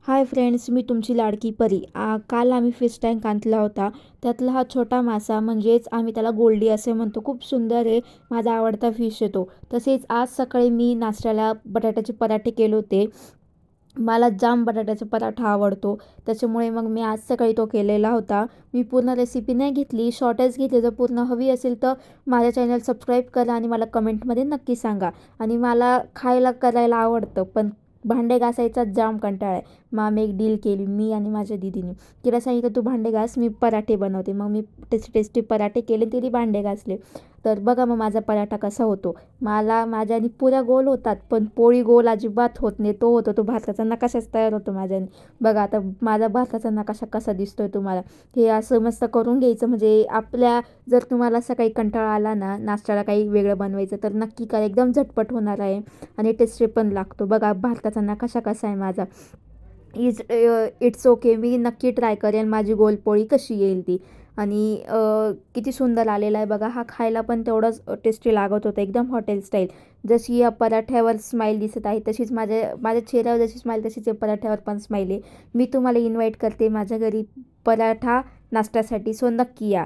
Hi friends, मी तुमची लाडकी परी. काल आम्ही फिश टँक आणला होता. त्यातला हा छोटा मासा म्हणजेच आम्ही त्याला गोल्डी असे म्हणतो. खूप सुंदर आहे. माझा आवडता फिश आहे तो. तसेच आज सकाळी मी नाश्त्याला बटाट्याचे पराठे केले होते. मला जाम बटाट्याचा पराठा आवडतो. त्याच्यामुळे मग मी आज सकाळी तो केलेला होता. मी पूर्ण रेसिपी नाही घेतली, शॉर्टच घेतली. जर पूर्ण हवी असेल तर माझ्या चॅनल सबस्क्राईब करा आणि मला कमेंटमध्ये नक्की सांगा. आणि मला खायला करायला आवडतं, पण भांडे घासायचा जाम कंटाळा आहे. मग आम्ही एक डील केली, मी आणि माझ्या दीदीने. तिला सांगितलं तू भांडे घास, मी पराठे बनवते. मग मी टेस्टी टेस्टी पराठे केले, तिने भांडे घासले. तर बघा मग माझा पराठा कसा होतो. माझ्याने पुऱ्या गोल होतात, पण पोळी गोल अजिबात होत नाही. तो होतो तो भाताचा नकाशाच तयार होतो माझ्याने. बघा आता माझा भाताचा नकाशा कसा दिसतोय तुम्हाला. हे असं मस्त करून घ्यायचं. म्हणजे जर तुम्हाला सकाळी कंटाळा आला ना नाश्त्याला काही वेगळं बनवायचं, तर नक्की करा. एकदम झटपट होणार आहे आणि टेस्टी पण लागतो. बघा भारताचा नकाशा कसा आहे माझा. It's okay. मी नक्की ट्राय करेन माझी गोलपोळी कशी येईल ती. आणि किती सुंदर आलेला आहे बघा. हा खायला पण तेवढंच टेस्टी लागत होता, एकदम हॉटेल स्टाईल. जशी या पराठ्यावर स्माईल दिसत आहे तशीच माझ्या माझ्या चेहऱ्यावर जशी स्माईल तशीच या पराठ्यावर पण स्माईल आहे. मी तुम्हाला इन्व्हाइट करते माझ्या घरी पराठा नाश्त्यासाठी, सो नक्की या.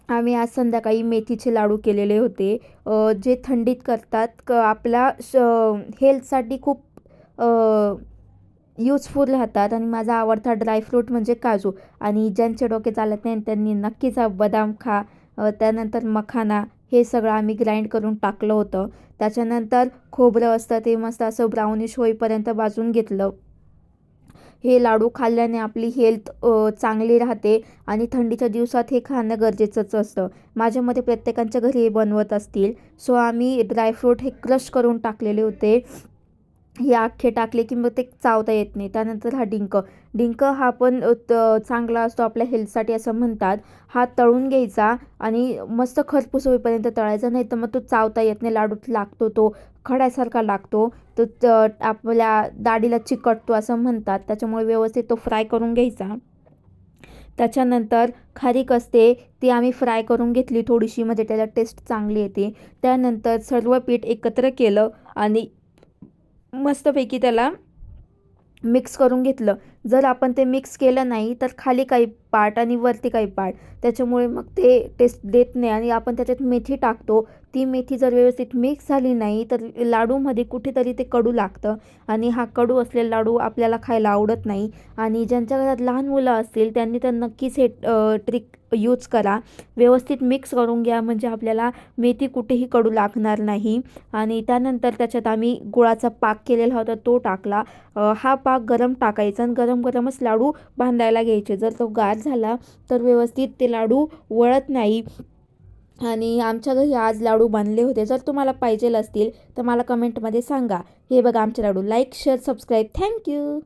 आम्ही आज संध्याकाळी मेथीचे लाडू केलेले होते, जे थंडीत करतात. आपल्या हेल्थसाठी खूप यूजफुल राहतात. आणि माझा आवडता ड्रायफ्रूट म्हणजे काजू. आणि ज्यांचे डोके चालत नाही त्यांनी नक्कीच हा बदाम खा. त्यानंतर मखाना, हे सगळं आम्ही ग्राइंड करून टाकलं होतं. त्याच्यानंतर खोबरं असतं ते मस्त असं ब्राउनिश होईपर्यंत भाजून घेतलं. हे लाडू खाल्ल्याने आपली हेल्थ चांगली राहते आणि थंडीच्या दिवसात हे खाणं गरजेचंच असतं. माझ्या मते प्रत्येकाच्या घरी हे बनवत असतील. सो आम्ही ड्रायफ्रूट हे क्रश करून टाकलेले होते. हे अख्खे टाकले की मग ते चावता येत नाही. त्यानंतर हा डिंक. डिंक हा पण चांगला असतो आपल्या हेल्थसाठी असं म्हणतात. हा तळून घ्यायचा आणि मस्त खरपूस होईपर्यंत तळायचा, नाही तर मग तो चावता येत नाही. लाडूत लागतो तो, खड्यासारखा लागतो. तो आपल्या दाढीला चिकटतो असं म्हणतात. त्याच्यामुळे व्यवस्थित तो फ्राय करून घ्यायचा. त्याच्यानंतर खारीक असते, ती आम्ही फ्राय करून घेतली थोडीशी, म्हणजे त्याला टेस्ट चांगली येते. त्यानंतर सर्व पीठ एकत्र केलं आणि मस्तपैकी त्याला मिक्स करून घेतलं. जर आपण ते मिक्स केलं नाही तर खाली काही पार्ट आणि वरती काही पार्ट, त्याच्यामुळे मग ते टेस्ट देत नाही. आणि आपण त्याच्यात मेथी टाकतो, ती मेथी जर व्यवस्थित मिक्स झाली नाही तर लाडूमध्ये कुठेतरी ते कडू लागतं. आणि हा कडू असलेला लाडू आपल्याला खायला आवडत नाही. आणि ज्यांच्या घरात लहान मुलं असतील त्यांनी तर नक्कीच हे ट्रिक यूज करा. व्यवस्थित मिक्स करून घ्या, म्हणजे आपल्याला मेथी कुठेही कडू लागणार नाही. आणि त्यानंतर त्याच्यात आम्ही गुळाचा पाक केलेला होता तो टाकला. हा पाक गरम टाकायचा आणि गरम गरमच लाडू बांधायला घ्यायचे. जर तो गार झाला तर व्यवस्थित ते लाडू वळत नाही. आणि आमच्या घरी आज लाडू बनले होते. जर तुम्हाला पाहिजेल असतील तर मला कमेंटमध्ये सांगा. हे बघा आमचे लाडू. Like, share, subscribe. थँक्यू.